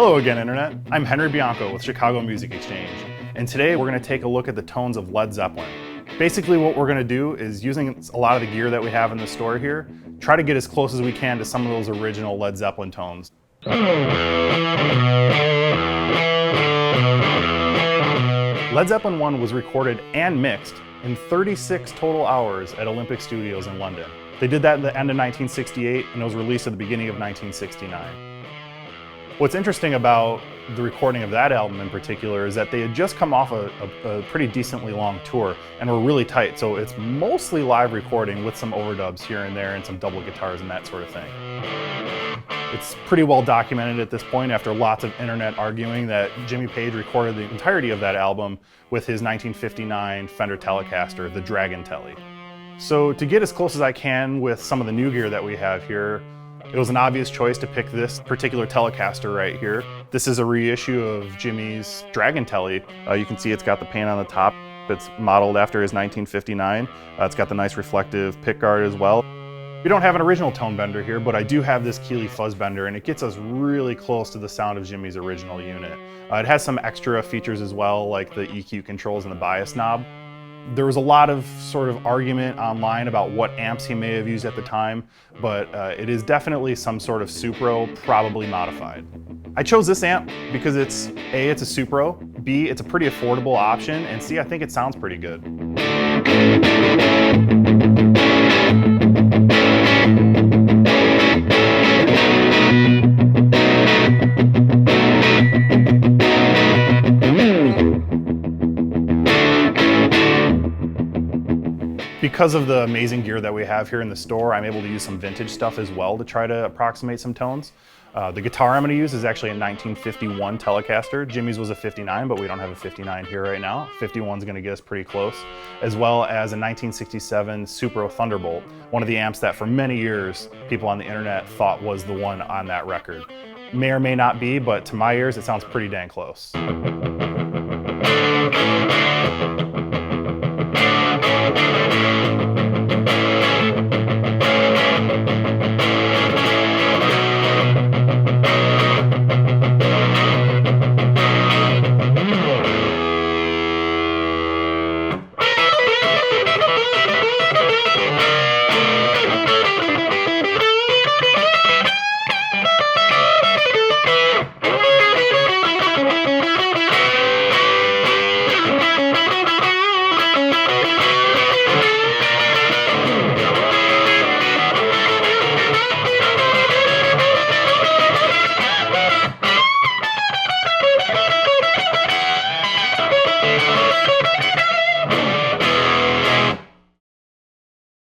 Hello again, Internet. I'm Henry Bianco with Chicago Music Exchange, and today we're going to take a look at the tones of Led Zeppelin. Basically what we're going to do is, using a lot of the gear that we have in the store here, try to get as close as we can to some of those original Led Zeppelin tones. Led Zeppelin 1 was recorded and mixed in 36 total hours at Olympic Studios in London. They did that at the end of 1968, and it was released at the beginning of 1969. What's interesting about the recording of that album in particular is that they had just come off a pretty decently long tour and were really tight, so it's mostly live recording with some overdubs here and there and some double guitars and that sort of thing. It's pretty well documented at this point, after lots of internet arguing, that Jimmy Page recorded the entirety of that album with his 1959 Fender Telecaster, the Dragon Telly. So to get as close as I can with some of the new gear that we have here, it was an obvious choice to pick this particular Telecaster right here. This is a reissue of Jimmy's Dragon Telly. You can see it's got the paint on the top. It's modeled after his 1959. It's got the nice reflective pickguard as well. We don't have an original tone bender here, but I do have this Keeley fuzz bender, and it gets us really close to the sound of Jimmy's original unit. It has some extra features as well, like the EQ controls and the bias knob. There was a lot of sort of argument online about what amps he may have used at the time, but it is definitely some sort of Supro, probably modified. I chose this amp because it's A, it's a Supro, B, it's a pretty affordable option, and C, I think it sounds pretty good. Because of the amazing gear that we have here in the store, I'm able to use some vintage stuff as well to try to approximate some tones. The guitar I'm going to use is actually a 1951 Telecaster. Jimmy's was a 59, but we don't have a 59 here right now. 51's going to get us pretty close. As well as a 1967 Supro Thunderbolt, one of the amps that for many years people on the internet thought was the one on that record. May or may not be, but to my ears it sounds pretty dang close.